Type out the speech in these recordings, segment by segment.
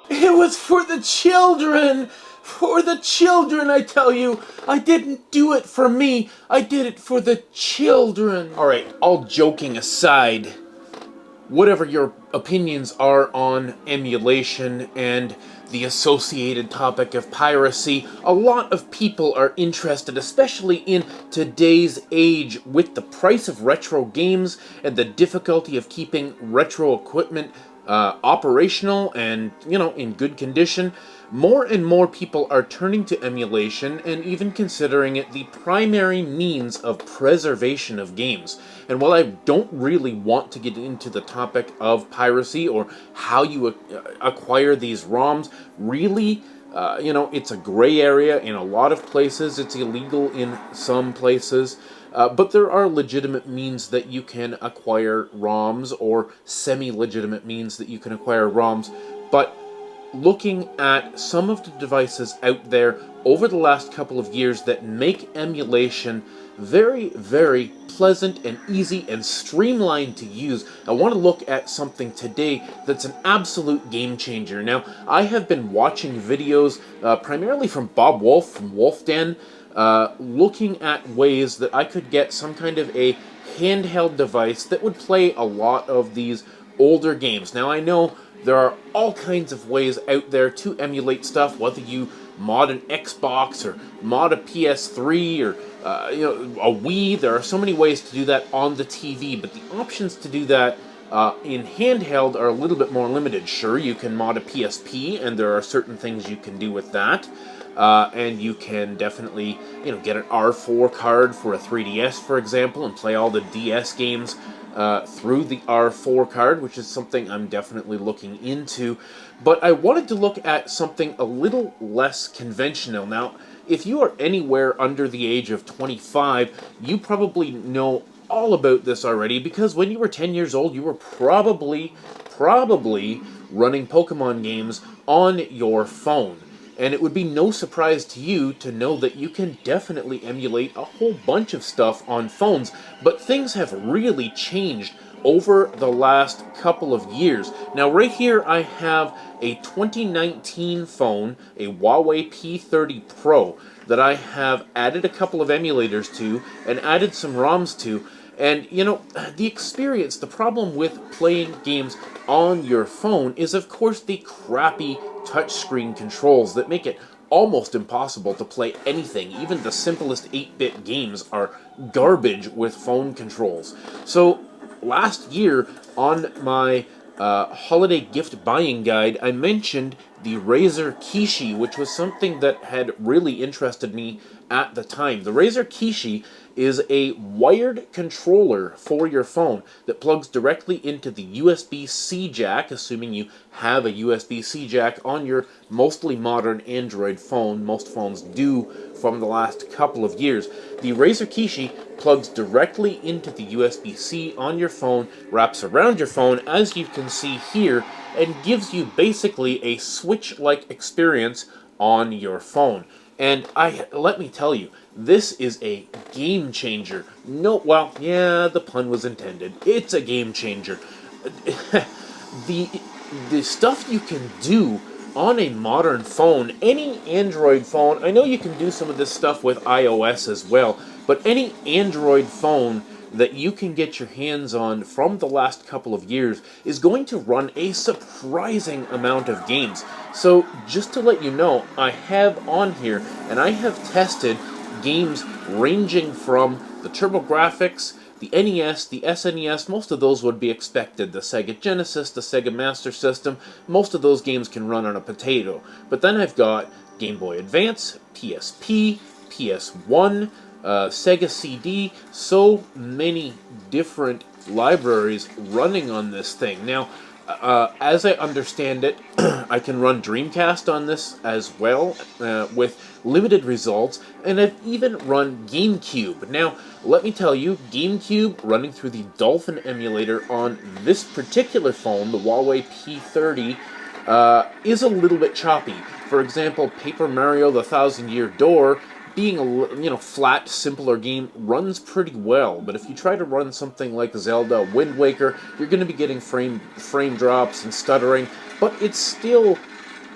It was for the children! For the children, I tell you! I didn't do it for me, I did it for the children! Alright, all joking aside, whatever your opinions are on emulation and the associated topic of piracy, a lot of people are interested, especially in today's age, with the price of retro games and the difficulty of keeping retro equipment operational and, in good condition. More and more people are turning to emulation and even considering it the primary means of preservation of games. And while I don't really want to get into the topic of piracy or how you acquire these ROMs, really, it's a gray area in a lot of places. It's illegal in some places. But there are legitimate means that you can acquire ROMs, or semi-legitimate means that you can acquire ROMs. But looking at some of the devices out there over the last couple of years that make emulation very, very pleasant and easy and streamlined to use, I want to look at something today that's an absolute game changer. Now, I have been watching videos primarily from Bob Wolf from Wolf Den, looking at ways that I could get some kind of a handheld device that would play a lot of these older games. Now, I know there are all kinds of ways out there to emulate stuff, whether you mod an Xbox or mod a PS3 or a Wii. There are so many ways to do that on the TV, but the options to do that in handheld are a little bit more limited. Sure, you can mod a PSP, and there are certain things you can do with that. And you can definitely, get an R4 card for a 3DS, for example, and play all the DS games through the R4 card, which is something I'm definitely looking into. But I wanted to look at something a little less conventional. Now, if you are anywhere under the age of 25, you probably know all about this already, because when you were 10 years old, you were probably running Pokemon games on your phone. And it would be no surprise to you to know that you can definitely emulate a whole bunch of stuff on phones, but things have really changed over the last couple of years. Now, right here I have a 2019 phone, a Huawei P30 Pro, that I have added a couple of emulators to and added some ROMs to. And, the experience, the problem with playing games on your phone is, of course, the crappy touchscreen controls that make it almost impossible to play anything. Even the simplest 8-bit games are garbage with phone controls. So, last year, on my holiday gift buying guide, I mentioned the RAZER Kishi, which was something that had really interested me at the time. The RAZER Kishi is a wired controller for your phone that plugs directly into the USB-C jack, assuming you have a USB-C jack on your mostly modern Android phone. Most phones do from the last couple of years. The RAZER Kishi plugs directly into the USB-C on your phone, wraps around your phone, as you can see here, and gives you basically a Switch-like experience on your phone. And let me tell you, this is a game changer. No, well, yeah, the pun was intended. It's a game changer. the stuff you can do on a modern phone, any Android phone, I know you can do some of this stuff with iOS as well, but any Android phone that you can get your hands on from the last couple of years is going to run a surprising amount of games. So, just to let you know, I have on here, and I have tested games ranging from the TurboGrafx, the NES, the SNES. Most of those would be expected. The Sega Genesis, the Sega Master System, most of those games can run on a potato. But then I've got Game Boy Advance, PSP, PS1, Sega CD, so many different libraries running on this thing. Now, as I understand it, I can run Dreamcast on this as well, with limited results, and I've even run GameCube. Now, let me tell you, GameCube running through the Dolphin emulator on this particular phone, the Huawei P30, is a little bit choppy. For example, Paper Mario: The Thousand Year Door, being a flat, simpler game, runs pretty well. But if you try to run something like Zelda Wind Waker, you're going to be getting frame drops and stuttering. But it's still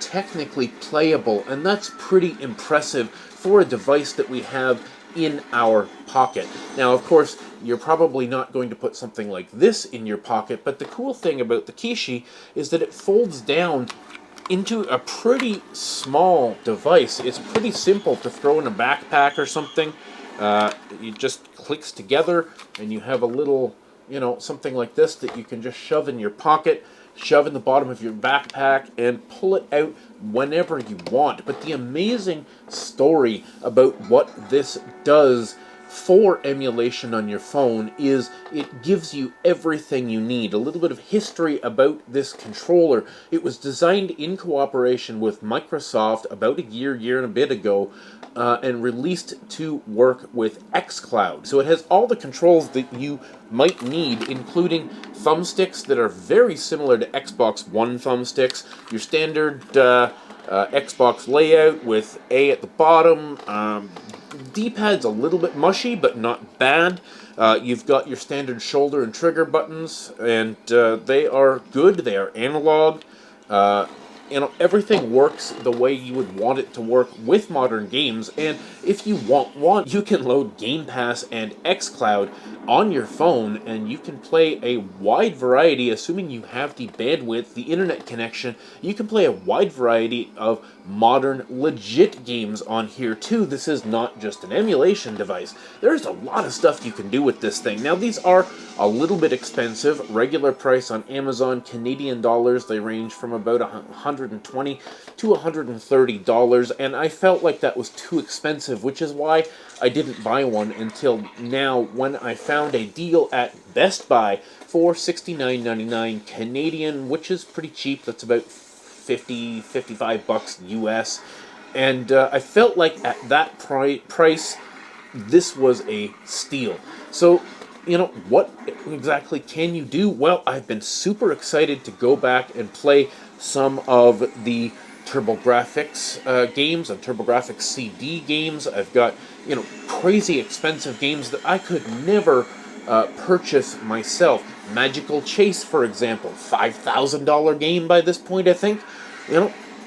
technically playable, and that's pretty impressive for a device that we have in our pocket. Now, of course, you're probably not going to put something like this in your pocket, but the cool thing about the Kishi is that it folds down into a pretty small device. It's pretty simple to throw in a backpack or something. It just clicks together, and you have a little, something like this that you can just shove in your pocket, shove in the bottom of your backpack, and pull it out whenever you want. But the amazing story about what this does for emulation on your phone is it gives you everything you need. A little bit of history about this controller. It was designed in cooperation with Microsoft about a year and a bit ago, and released to work with xCloud. So it has all the controls that you might need, including thumbsticks that are very similar to Xbox One thumbsticks, your standard Xbox layout with A at the bottom. D-pad's a little bit mushy, but not bad. You've got your standard shoulder and trigger buttons, and they are good. They are analog. Everything works the way you would want it to work with modern games, and if you want, you can load GamePass and xCloud on your phone, and you can play a wide variety, assuming you have the bandwidth, the internet connection. You can play a wide variety of modern, legit games on here, too. This is not just an emulation device. There's a lot of stuff you can do with this thing. Now, these are a little bit expensive. Regular price on Amazon, Canadian dollars, they range from about $120 to $130, and I felt like that was too expensive, which is why I didn't buy one until now, when I found a deal at Best Buy for $69.99 Canadian, which is pretty cheap. That's about 55 bucks US, and I felt like at that price, this was a steal. So, what exactly can you do? Well, I've been super excited to go back and play some of the TurboGrafx games and TurboGrafx CD games. I've got, crazy expensive games that I could never purchase myself. Magical Chase, for example, $5,000 game by this point, I think.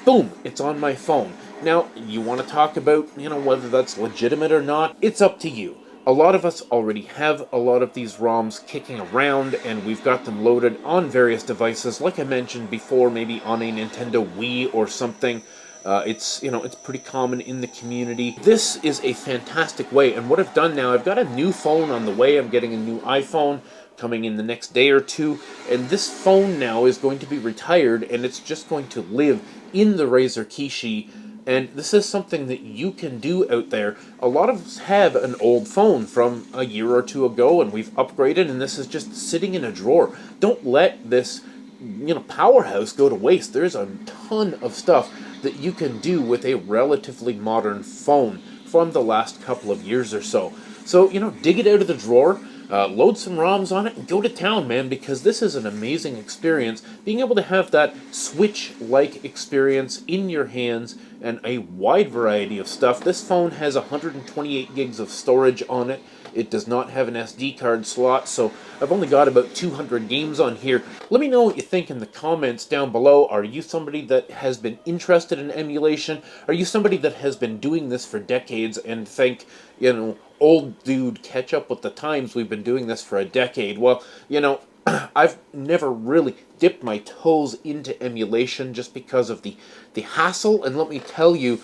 Boom, it's on my phone. Now, you want to talk about, whether that's legitimate or not, it's up to you. A lot of us already have a lot of these ROMs kicking around, and we've got them loaded on various devices, like I mentioned before, maybe on a Nintendo Wii or something. It's pretty common in the community. This is a fantastic way, and what I've done now, I've got a new phone on the way. I'm getting a new iPhone coming in the next day or two, and this phone now is going to be retired, and it's just going to live in the RAZER Kishi. And this is something that you can do out there. A lot of us have an old phone from a year or two ago, and we've upgraded, and this is just sitting in a drawer. Don't let this, powerhouse go to waste. There's a ton of stuff that you can do with a relatively modern phone from the last couple of years or so. So, dig it out of the drawer, load some ROMs on it, and go to town, man, because this is an amazing experience. Being able to have that Switch-like experience in your hands and a wide variety of stuff. This phone has 128 gigs of storage on it. It does not have an SD card slot, so I've only got about 200 games on here. Let me know what you think in the comments down below. Are you somebody that has been interested in emulation? Are you somebody that has been doing this for decades and think, old dude, catch up with the times, we've been doing this for a decade? Well, I've never really dipped my toes into emulation just because of the hassle, and let me tell you,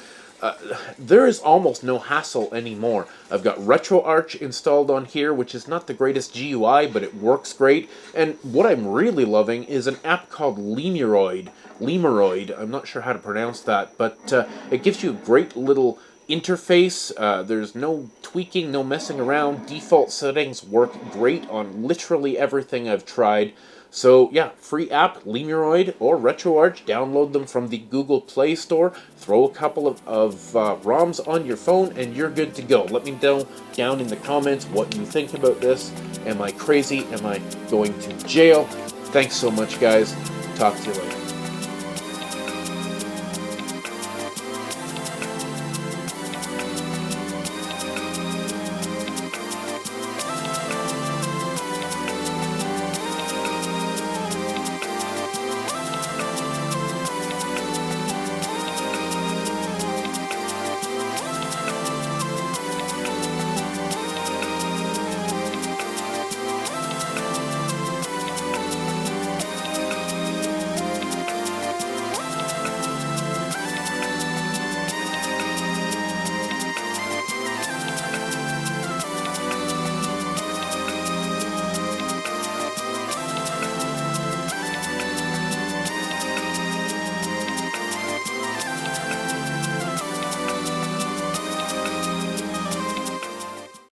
there is almost no hassle anymore. I've got RetroArch installed on here, which is not the greatest GUI, but it works great. And what I'm really loving is an app called Lemuroid. I'm not sure how to pronounce that, but it gives you a great little interface. There's no tweaking, no messing around. Default settings work great on literally everything I've tried. So yeah, free app, Lemuroid or RetroArch. Download them from the Google Play Store. Throw a couple of ROMs on your phone and you're good to go. Let me know down in the comments what you think about this. Am I crazy? Am I going to jail? Thanks so much, guys. Talk to you later.